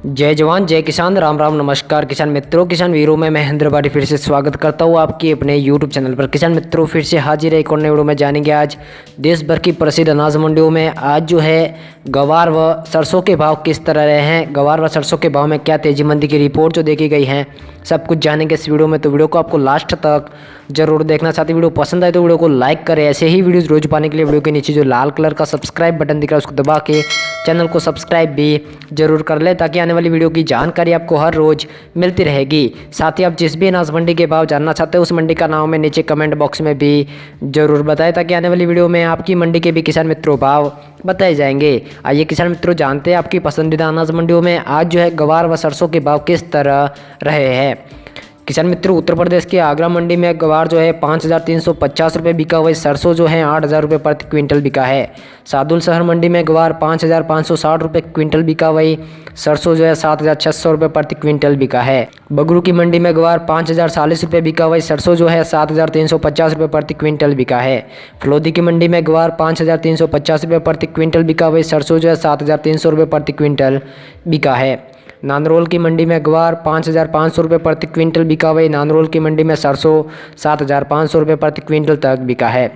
जय जवान जय किसान, राम राम नमस्कार किसान मित्रों, किसान वीरों में महेंद्र बारी फिर से स्वागत करता हूँ आपकी अपने यूट्यूब चैनल पर। किसान मित्रों फिर से हाजिर है एक और नए वीडियो में। जानेंगे आज देश भर की प्रसिद्ध अनाज मंडियों में आज जो है गवार व सरसों के भाव किस तरह रहे हैं, गवार व सरसों के भाव में क्या तेजी मंदी की रिपोर्ट जो देखी गई है, सब कुछ जानेंगे इस वीडियो में। तो वीडियो को आपको लास्ट तक जरूर देखना। साथ ही वीडियो पसंद आए तो वीडियो को लाइक करें। ऐसे ही वीडियोस रोज पाने के लिए वीडियो के नीचे जो लाल कलर का सब्सक्राइब बटन दिख रहा है उसको दबा के चैनल को सब्सक्राइब भी जरूर कर ले, ताकि आने वाली वीडियो की जानकारी आपको हर रोज मिलती रहेगी। साथ ही आप जिस भी अनाज मंडी के भाव जानना चाहते हो उस मंडी का नाम हमें नीचे कमेंट बॉक्स में भी जरूर बताएं, ताकि आने वाली वीडियो में आपकी मंडी के भी किसान मित्रों भाव बताए जाएंगे। आइए किसान मित्रों जानते हैं आपकी पसंदीदा अनाज मंडियों में आज जो है गवार व सरसों के भाव किस तरह रहे हैं। किसान मित्रों उत्तर प्रदेश के आगरा मंडी में गवार जो है 5,350 रुपये बिका हुआ, सरसों जो है 8,000 रुपये प्रति क्विंटल बिका है। सादुल शहर मंडी में गवार 5,560 रुपये क्विंटल बिका हुई, सरसों जो है 7,600 रुपये प्रति क्विंटल बिका है। बगरू की मंडी में गवार 5,040 रुपये बिका हुई, सरसों जो है 7,350 रुपये प्रति क्विंटल बिका है। फलोदी की मंडी में गवार 5,350 रुपये प्रति क्विंटल बिका हुई, सरसों जो है 7,300 रुपये प्रति क्विंटल बिका है। नांदरोल की मंडी में गवार 5,500 रुपये प्रति क्विंटल बिका हुई, नांदरोल की मंडी में सरसों 7,500 रुपये प्रति क्विंटल तक बिका है।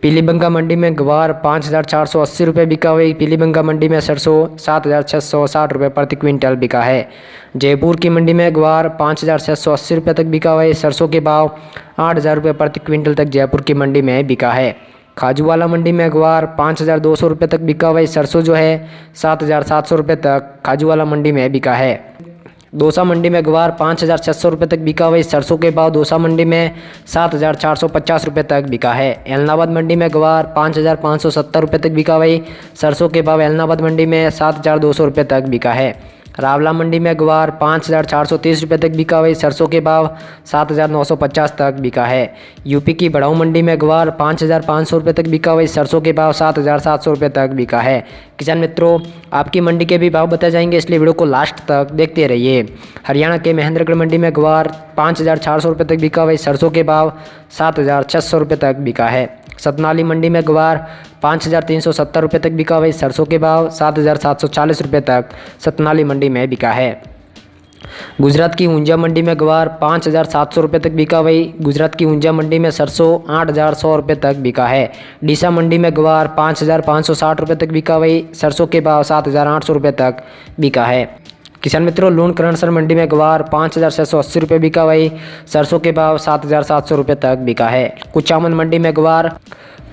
पीलीबंगा मंडी में गवार 5,480 रुपये बिका हुई, पीलीबंगा मंडी में सरसों 7,660 रुपये प्रति क्विंटल बिका है। जयपुर की मंडी में गवार 5,680 रुपये तक बिका हुआ है, सरसों के भाव 8,000 रुपये प्रति क्विंटल तक जयपुर की मंडी में बिका है। खाजूवाला मंडी में गवार 5,200 रुपये तक बिका हुआ है, सरसों जो है 7,700 रुपये तक खाजूवाला मंडी में बिका है। दौसा मंडी में गवार 5,600 रुपये तक बिका हुआ है, सरसों के भाव दौसा मंडी में 7,450 रुपये तक बिका है। एलनाबाद मंडी में गवार 5,570 रुपये तक बिका हुआ है, सरसों के भाव एलनाबाद मंडी में 7,200 रुपये तक बिका है। रावला मंडी में गवार 5,430 रुपये तक बिका हुई, सरसों के भाव 7,950 तक बिका है। यूपी की बढ़ाऊ मंडी में गवार 5,500 रुपये तक बिका हुई, सरसों के भाव 7,700 रुपये तक बिका है। किसान मित्रों आपकी मंडी के भी भाव बताए जाएंगे, इसलिए वीडियो को लास्ट तक देखते रहिए। हरियाणा के महेंद्रगढ़ मंडी में गवार 5,400 रुपये तक बिका हुई, सरसों के भाव 7,600 रुपये तक बिका है। सतनाली मंडी में गवार 5,370 रुपये तक बिका हुई, सरसों के भाव 7,740 रुपये तक सतनाली मंडी में बिका है। गुजरात की ऊंझा मंडी में गवार 5,700 रुपये तक बिका हुई, गुजरात की ऊंझा मंडी में सरसों 8,100 रुपये तक बिका है। डीसा मंडी में गवार 5,560 रुपये तक बिका हुई, सरसों के भाव 7,800 रुपये तक बिका है। किसान मित्रों लूणकरणसर मंडी में गवार 5,680 रुपये बिका हुई, सरसों के भाव 7,700 रुपये तक बिका है। कुचामन मंडी में गवार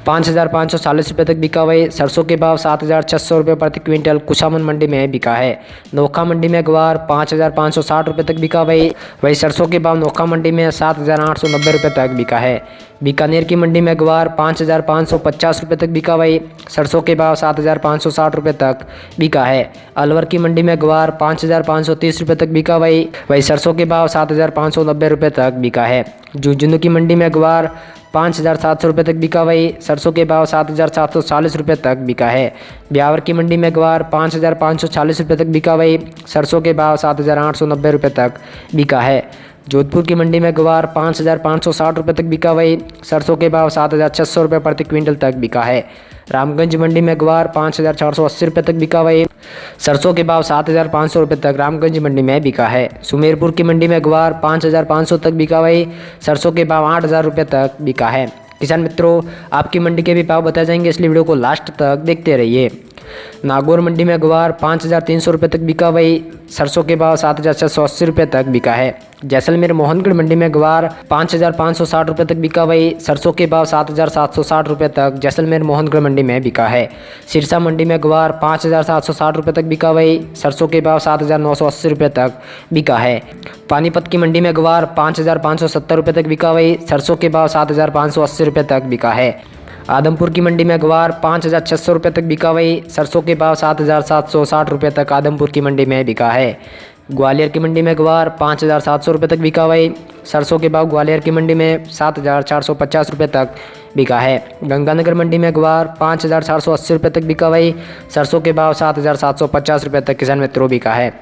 5,540 रुपये तक बिका हुई, सरसों के भाव 7,600 रुपये प्रति क्विंटल कुचामन मंडी में बिका है। नोखा मंडी में गवार 5,560 रुपये तक बिका हुई, वही सरसों के भाव नोखा मंडी में 7,890 रुपये तक बिका है। बीकानेर की मंडी में गवार 5,550 रुपये तक बिका हुई, सरसों के भाव 7,560 रुपये तक बिका है। अलवर की मंडी में गवार 5,530 रुपये तक बिका हुई, वही सरसों के भाव 7,590 रुपये तक बिका है। झुंझुनू की मंडी में गवार 5,700 रुपये तक बिका हुई, सरसों के भाव 7,740 रुपये तक बिका है। ब्यावर की मंडी में गवार 5,540 रुपये तक बिका हुई, सरसों के भाव 7,890 रुपये तक बिका है। जोधपुर की मंडी में गवार 5,560 रुपये तक बिका हुई, सरसों के भाव 7,600 रुपये प्रति क्विंटल तक बिका है। रामगंज मंडी में गवार 5,480 रुपये तक बिका हुई, सरसों के भाव 7,500 रुपये तक रामगंज मंडी में बिका है। सुमेरपुर की मंडी में गवार 5,500 तक बिका हुई, सरसों के भाव 8,000 रुपये तक बिका है। किसान मित्रों आपकी मंडी के भी भाव बताए जाएंगे, इसलिए वीडियो को लास्ट तक देखते रहिए। नागौर मंडी में गवार 5,300 रुपये तक बिका हुई, सरसों के भाव 7,680 रुपये तक बिका है। जैसलमेर मोहनगढ़ मंडी में गवार 5,560 रुपये तक बिका हुई, सरसों के भाव 7,760 रुपये तक जैसलमेर मोहनगढ़ मंडी में बिका है। सिरसा मंडी में गवार 5,760 रुपये तक बिका हुई, सरसों के भाव 7,980 रुपये तक बिका है। पानीपत की मंडी में गवार 5,570 रुपये तक बिका हुई, सरसों के भाव 7,580 रुपये तक बिका है। आदमपुर की मंडी में गवार 5,600 रुपये तक बिका हुई, सरसों के भाव 7,760 रुपये तक आदमपुर की मंडी में बिका है। ग्वालियर की मंडी में गवार 5,700 रुपये तक बिका हुई, सरसों के भाव ग्वालियर की मंडी में 7,450 रुपये तक बिका है। गंगानगर मंडी में ग्वार 5,480 रुपये तक बिका वही सरसों के भाव 7,750 रुपये तक किसान मित्रों बिका है।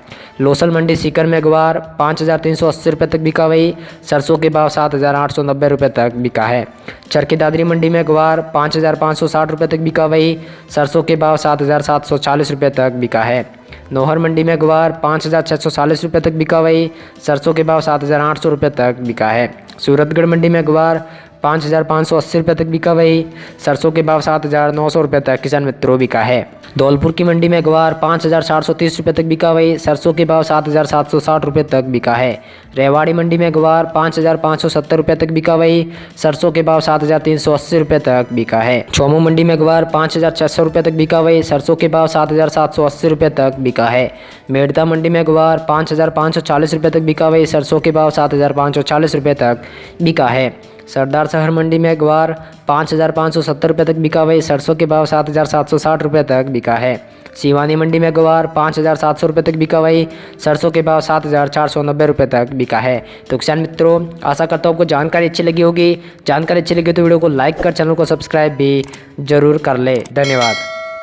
लोसल मंडी सीकर में ग्वार 5,380 रुपये तक बिका वही सरसों के भाव 7,890 रुपये तक बिका है। चरखी दादरी मंडी में ग्वार 5,560 रुपये तक बिका वही सरसों के भाव 7,740 रुपये तक बिका है। नौहर मंडी में ग्वार 5,640 रुपये तक बिका वही सरसों के भाव 7,800 रुपये तक बिका है। सूरतगढ़ मंडी में ग्वार 5,580 रुपये तक बिका वही सरसों के भाव 7,900 रुपये तक किसान मित्रों बिका है। धौलपुर की मंडी में ग्वार 5,430 रुपये तक बिका वही सरसों के भाव 7,760 रुपये तक बिका है। रेवाड़ी मंडी में ग्वार 5,570 रुपये तक बिका वही सरसों के भाव 7,380 रुपये तक बिका है। छोमू मंडी में ग्वार 5,600 रुपये तक बिका वही सरसों के भाव 7,780 रुपये तक बिका है। मेड़ता मंडी में ग्वार 5,540 रुपये तक बिका वही सरसों के भाव 7,540 रुपये तक बिका है। सरदार शहर मंडी में ग्वार 5,570 रुपये तक बिका वही सरसों के भाव 7,760 रुपये तक बिका है। सिवानी मंडी में ग्वार 5,700 रुपये तक बिका वही सरसों के भाव 7,490 रुपये तक बिका है। तो किसान मित्रों, आशा करता हूँ आपको जानकारी अच्छी लगी होगी। जानकारी अच्छी लगी तो वीडियो को लाइक कर चैनल को सब्सक्राइब भी जरूर कर ले। धन्यवाद।